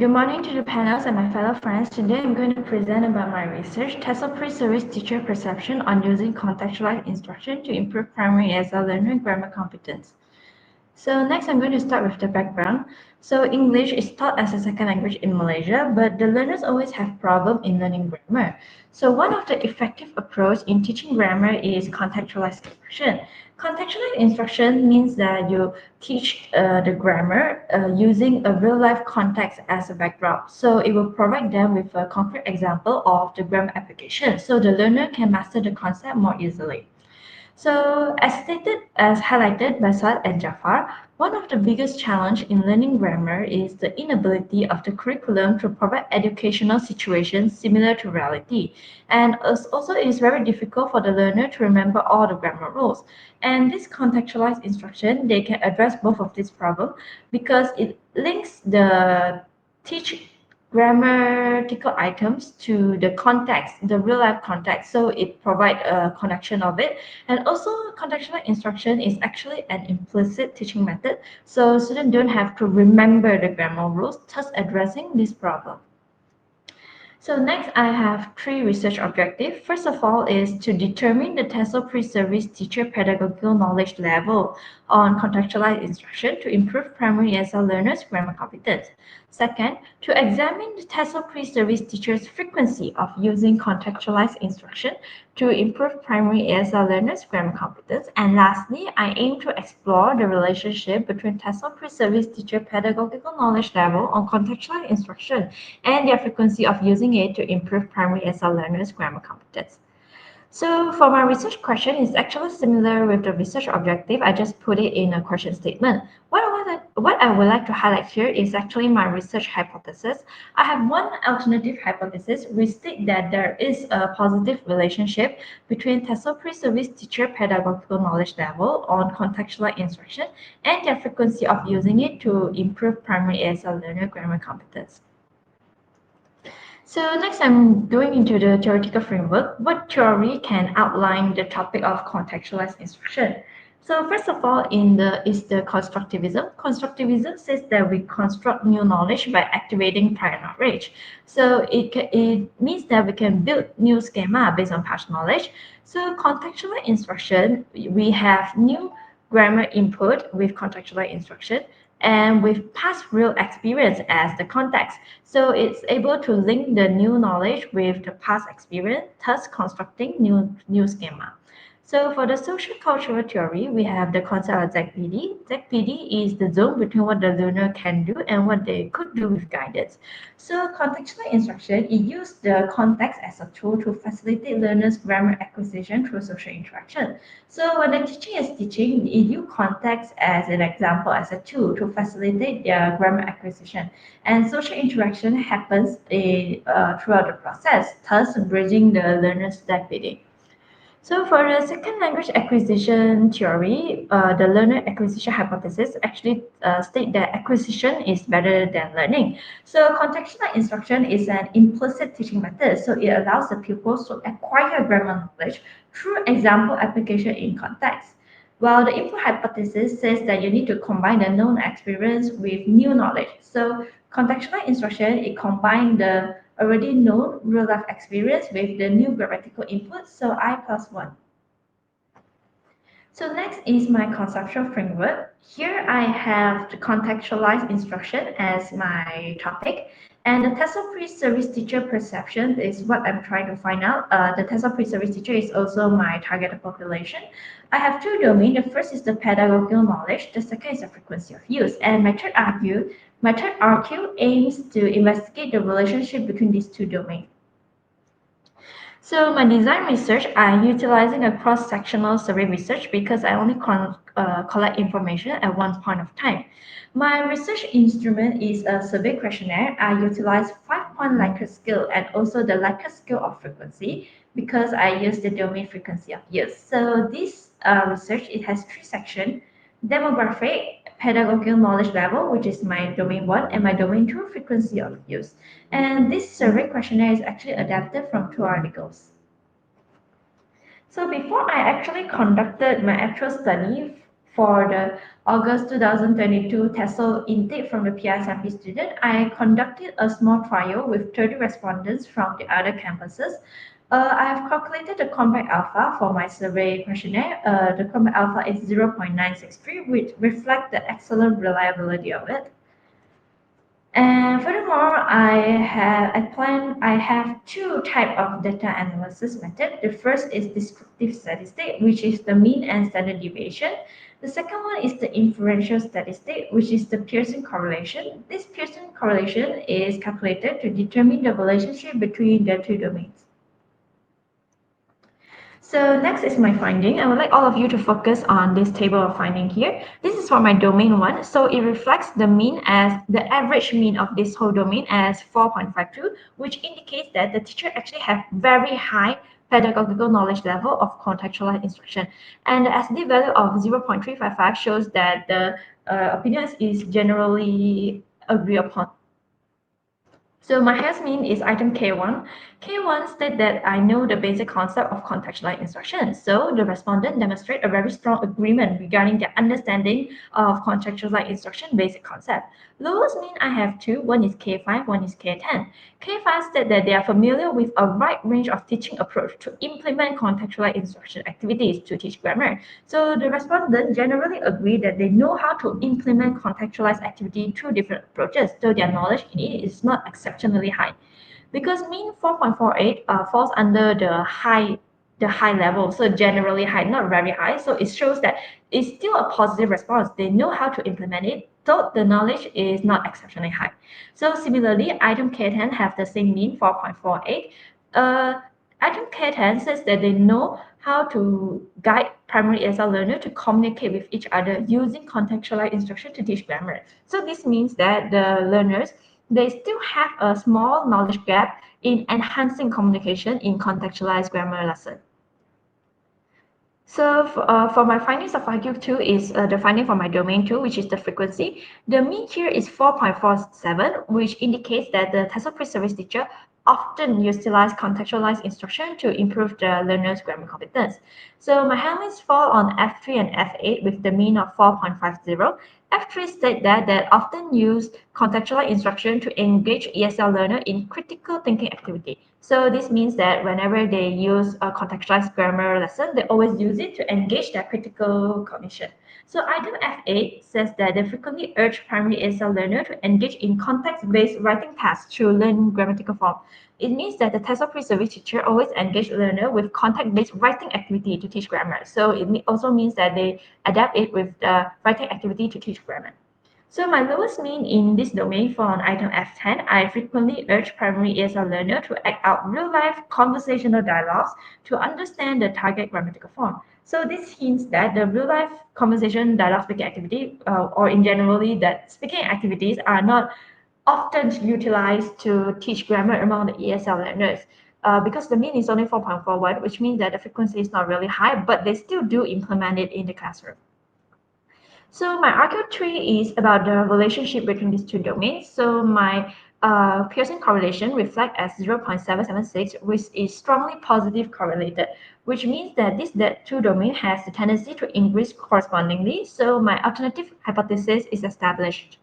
Good morning to the panels and my fellow friends. Today I'm going to present about my research, TESOL Pre-Service Teacher Perception on using contextualized instruction to improve primary ESL learner grammar competence. So next I'm going to start with the background. So English is taught as a second language in Malaysia, but the learners always have problem in learning grammar. So one of the effective approach in teaching grammar is contextualized instruction. Contextualized instruction means that you teach the grammar using a real-life context as a background. So it will provide them with a concrete example of the grammar application, so the learner can master the concept more easily. So, as highlighted by Saad and Jafar, one of the biggest challenge in learning grammar is the inability of the curriculum to provide educational situations similar to reality. And also, it is very difficult for the learner to remember all the grammar rules. And this contextualized instruction, they can address both of these problems because it links the teach grammatical items to the context, the real life context. So it provides a connection of it. And also, contextual instruction is actually an implicit teaching method, so students don't have to remember the grammar rules, thus addressing this problem. So next, I have three research objectives. First of all is to determine the TESOL pre-service teacher pedagogical knowledge level on contextualized instruction to improve primary ESL learners' grammar competence. Second, to examine the TESOL pre-service teachers' frequency of using contextualized instruction to improve primary ESL learners' grammar competence. And lastly, I aim to explore the relationship between TESOL pre-service teacher pedagogical knowledge level on contextualized instruction and their frequency of using it to improve primary ESL learners' grammar competence. So for my research question, it's actually similar with the research objective. I just put it in a question statement. What I would like to highlight here is actually my research hypothesis. I have one alternative hypothesis which states that there is a positive relationship between TESOL pre-service teacher pedagogical knowledge level on contextual instruction and their frequency of using it to improve primary ESL learner grammar competence. So next I'm going into the theoretical framework. What theory can outline the topic of contextualized instruction? So first of all, is the constructivism. Constructivism says that we construct new knowledge by activating prior knowledge. So it means that we can build new schema based on past knowledge. So contextual instruction, we have new grammar input with contextual instruction and with past real experience as the context. So it's able to link the new knowledge with the past experience, thus constructing new schema. So for the social cultural theory, we have the concept of ZPD. ZPD is the zone between what the learner can do and what they could do with guidance. So contextual instruction, it uses the context as a tool to facilitate learners' grammar acquisition through social interaction. So when the teaching is teaching, it use context as an example, as a tool to facilitate their grammar acquisition. And social interaction happens throughout the process, thus bridging the learner's ZPD. So for the second language acquisition theory, the learner acquisition hypothesis actually state that acquisition is better than learning. So contextual instruction is an implicit teaching method, so it allows the pupils to acquire grammar knowledge through example application in context. While the input hypothesis says that you need to combine the known experience with new knowledge. So contextual instruction, it combines the already known real life experience with the new grammatical input, so I plus 1. So next is my conceptual framework. Here I have the contextualized instruction as my topic. And the TESOL pre-service teacher perception is what I'm trying to find out. The TESOL pre-service teacher is also my target population. I have two domains. The first is the pedagogical knowledge. The second is the frequency of use. And my third article aims to investigate the relationship between these two domains. So my design research, I'm utilizing a cross-sectional survey research because I only collect information at one point of time. My research instrument is a survey questionnaire. I utilize 5-point Likert scale and also the Likert scale of frequency because I use the domain frequency of use. So this research, it has 3 sections: demographic, pedagogical knowledge level, which is my domain 1, and my domain 2, frequency of use. And this survey questionnaire is actually adapted from 2 articles. So before I actually conducted my actual study For the August 2022 TESOL intake from the PISMP student, I conducted a small trial with 30 respondents from the other campuses. I have calculated the compact alpha for my survey questionnaire. The compact alpha is 0.963, which reflects the excellent reliability of it. And furthermore, I have two type of data analysis method. The first is descriptive statistic, which is the mean and standard deviation. The second one is the inferential statistic, which is the Pearson correlation. This Pearson correlation is calculated to determine the relationship between the two domains. So next is my finding. I would like all of you to focus on this table of finding here. This is for my domain 1. So it reflects the mean as the average mean of this whole domain as 4.52, which indicates that the teacher actually have very high pedagogical knowledge level of contextualized instruction. And the SD value of 0.355 shows that the opinions is generally agreed upon. So my has mean is item K1. K1 state that I know the basic concept of contextualized instruction. So the respondent demonstrate a very strong agreement regarding their understanding of contextualized instruction basic concept. Lowest mean I have two. One is K5, one is K10. K5 state that they are familiar with a wide range of teaching approach to implement contextualized instruction activities to teach grammar. So the respondent generally agree that they know how to implement contextualized activity through different approaches, so their knowledge in it is not exceptionally high. Because mean 4.48 falls under the high level, so generally high, not very high. So it shows that it's still a positive response. They know how to implement it, though the knowledge is not exceptionally high. So similarly, item K10 have the same mean 4.48. Item K10 says that they know how to guide primary ESL learner to communicate with each other using contextualized instruction to teach grammar. So this means that the learners they still have a small knowledge gap in enhancing communication in contextualized grammar lesson. So for my findings of IQ2 is the finding for my domain 2, which is the frequency. The mean here is 4.47, which indicates that the TESOL pre-service teacher often utilize contextualized instruction to improve the learner's grammar competence. So my handlings fall on F3 and F8 with the mean of 4.50. F3 state that they often use contextualized instruction to engage ESL learner in critical thinking activity. So this means that whenever they use a contextualized grammar lesson, they always use it to engage their critical cognition. So item F8 says that they frequently urge primary ESL learner to engage in context-based writing tasks to learn grammatical form. It means that the TESOL pre-service teacher always engage learner with context-based writing activity to teach grammar. So it also means that they adapt it with the writing activity to teach grammar. So my lowest mean in this domain for on item F10, I frequently urge primary ESL learner to act out real-life conversational dialogues to understand the target grammatical form. So this hints that the real-life conversation dialogue speaking activity, or in generally that speaking activities are not often utilized to teach grammar among the ESL learners. Because the mean is only 4.41, which means that the frequency is not really high, but they still do implement it in the classroom. So my argue3 is about the relationship between these two domains. So my Pearson correlation reflect as 0.776, which is strongly positive correlated, which means that this two domain has the tendency to increase correspondingly. So my alternative hypothesis is established.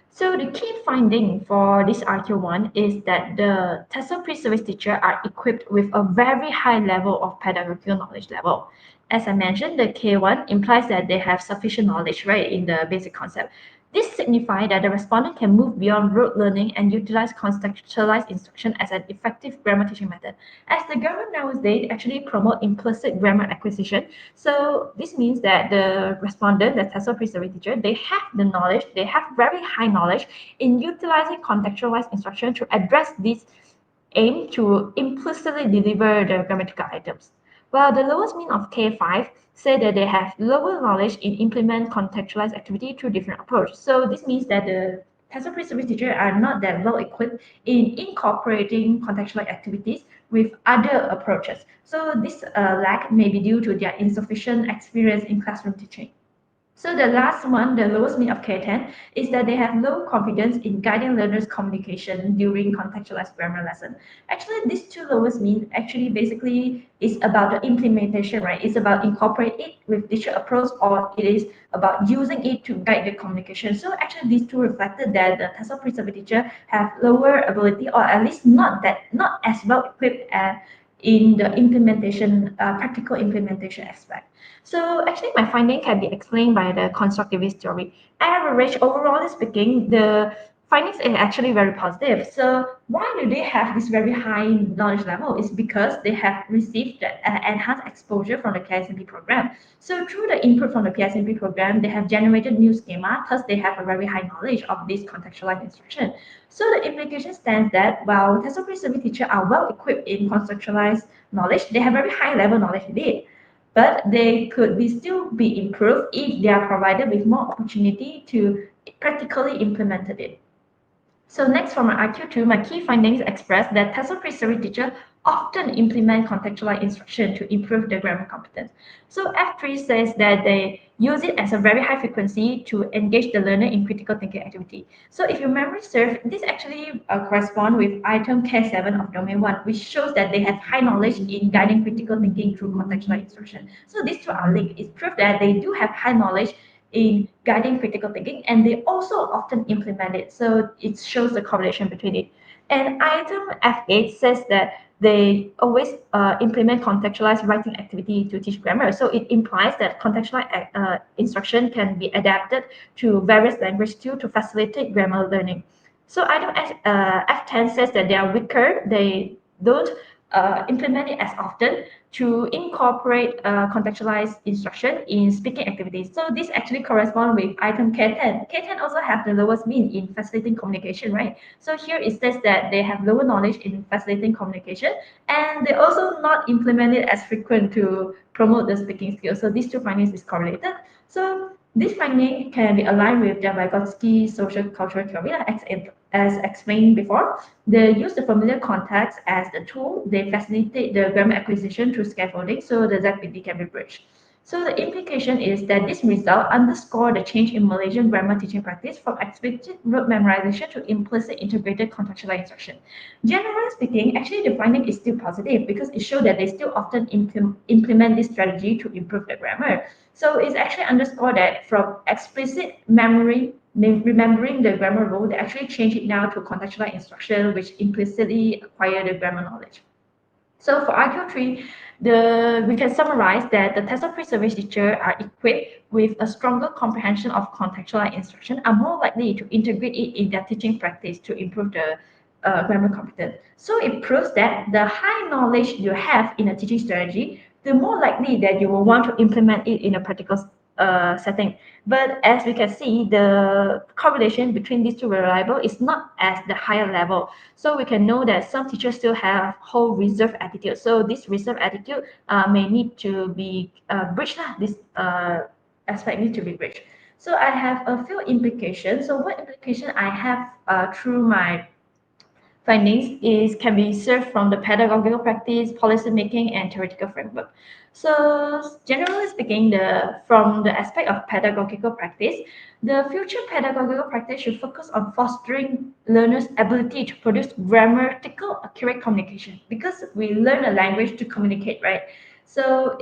So the key finding for this RQ1 is that the TESOL pre-service teacher are equipped with a very high level of pedagogical knowledge level. As I mentioned, the K1 implies that they have sufficient knowledge, right, in the basic concept. This signifies that the respondent can move beyond rote learning and utilize contextualized instruction as an effective grammar teaching method. As the grammar nowadays actually promote implicit grammar acquisition, so this means that the respondent, the TESOL pre-service teacher, they have the knowledge, they have very high knowledge in utilizing contextualized instruction to address this aim to implicitly deliver the grammatical items. While the lowest mean of K5 say that they have lower knowledge in implement contextualized activity through different approach. So this means that the TESOL pre-service teacher are not that well equipped in incorporating contextualized activities with other approaches. So this lack may be due to their insufficient experience in classroom teaching. So the last one, the lowest mean of K10, is that they have low confidence in guiding learners' communication during contextualized grammar lesson. Actually, these two lowest mean actually basically is about the implementation, right? It's about incorporate it with teacher approach, or it is about using it to guide the communication. So actually, these two reflected that the TESOL pre-survey teacher have lower ability, or at least not as well equipped in the implementation, practical implementation aspect. So actually, my finding can be explained by the constructivist theory. Average, overall speaking, the findings are actually very positive. So why do they have this very high knowledge level? Is because they have received the enhanced exposure from the PISMP program. So through the input from the PISMP program, they have generated new schema. Thus, they have a very high knowledge of this contextualized instruction. So the implication stands that while TESOL teachers are well equipped in contextualized knowledge, they have very high level knowledge indeed, but they could be still be improved if they are provided with more opportunity to practically implement it. So next for my IQ2, my key findings express that TESOL pre-survey teachers often implement contextualized instruction to improve their grammar competence. So F3 says that they use it as a very high frequency to engage the learner in critical thinking activity. So if your memory serves, this actually correspond with item K7 of domain 1, which shows that they have high knowledge in guiding critical thinking through contextualized instruction. So these two are linked. It's proof that they do have high knowledge in guiding critical thinking, and they also often implement it. So it shows the correlation between it. And item F8 says that they always implement contextualized writing activity to teach grammar. So it implies that contextualized instruction can be adapted to various language too to facilitate grammar learning. So item F10 says that they are weaker. They don't implement it as often to incorporate contextualized instruction in speaking activities. So this actually corresponds with item K10. K10 also have the lowest mean in facilitating communication, right? So here it says that they have lower knowledge in facilitating communication, and they also not implement it as frequent to promote the speaking skills. So these two findings is correlated. So this finding can be aligned with the Vygotsky social cultural theory, as explained before. They use the familiar context as the tool. They facilitate the grammar acquisition through scaffolding, so the ZPD can be bridged. So the implication is that this result underscore the change in Malaysian grammar teaching practice from explicit rote memorization to implicit integrated contextual instruction. Generally speaking, actually the finding is still positive because it shows that they still often implement this strategy to improve the grammar. So it's actually underscore that from explicit memory, remembering the grammar rule, they actually change it now to contextual instruction, which implicitly acquire the grammar knowledge. So for IQ3, we can summarize that the TESOL pre-survey teachers are equipped with a stronger comprehension of contextual instruction, are more likely to integrate it in their teaching practice to improve the grammar competence. So it proves that the high knowledge you have in a teaching strategy, the more likely that you will want to implement it in a practical setting. But as we can see, the correlation between these two variables is not at the higher level. So we can know that some teachers still have whole reserve attitude. So this reserve attitude may need to be bridged. This aspect needs to be bridged. So I have a few implications. So what implication I have through my findings is can be served from the pedagogical practice, policy making, and theoretical framework. So generally speaking, from the aspect of pedagogical practice, the future pedagogical practice should focus on fostering learners' ability to produce grammatical accurate communication because we learn a language to communicate, right? So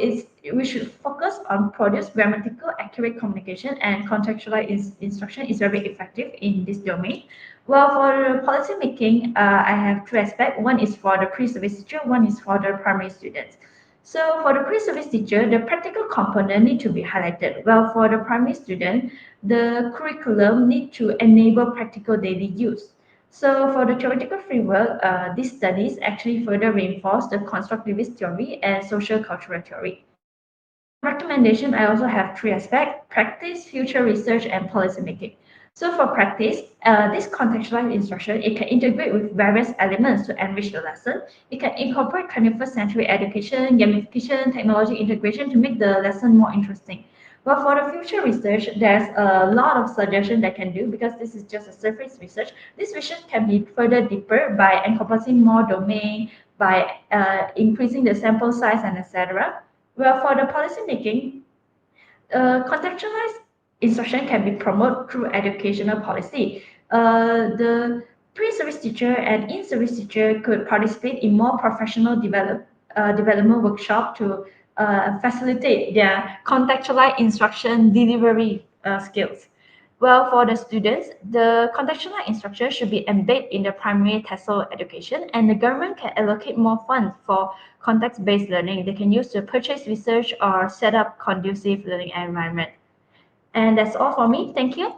we should focus on produce grammatical accurate communication, and contextualized instruction is very effective in this domain. Well, for policy making, I have two aspects. One is for the pre-service teacher, one is for the primary students. So for the pre-service teacher, the practical component need to be highlighted. Well, for the primary student, the curriculum need to enable practical daily use. So for the theoretical framework, these studies actually further reinforce the constructivist theory and social cultural theory. So for my recommendation, I also have three aspects: practice, future research, and policy making. So for practice, this contextualized instruction, it can integrate with various elements to enrich the lesson. It can incorporate 21st century education, gamification, technology integration to make the lesson more interesting. But for the future research, there's a lot of suggestions that can do because this is just a surface research. This research can be further deeper by encompassing more domain, by increasing the sample size, and etc. Well, for the policy making, contextualized instruction can be promoted through educational policy. The pre-service teacher and in-service teacher could participate in more professional development workshop to facilitate their contextualized instruction delivery skills. Well, for the students, the contextualized instruction should be embedded in the primary TESOL education, and the government can allocate more funds for context-based learning. They can use to purchase research or set up conducive learning environment. And that's all for me. Thank you.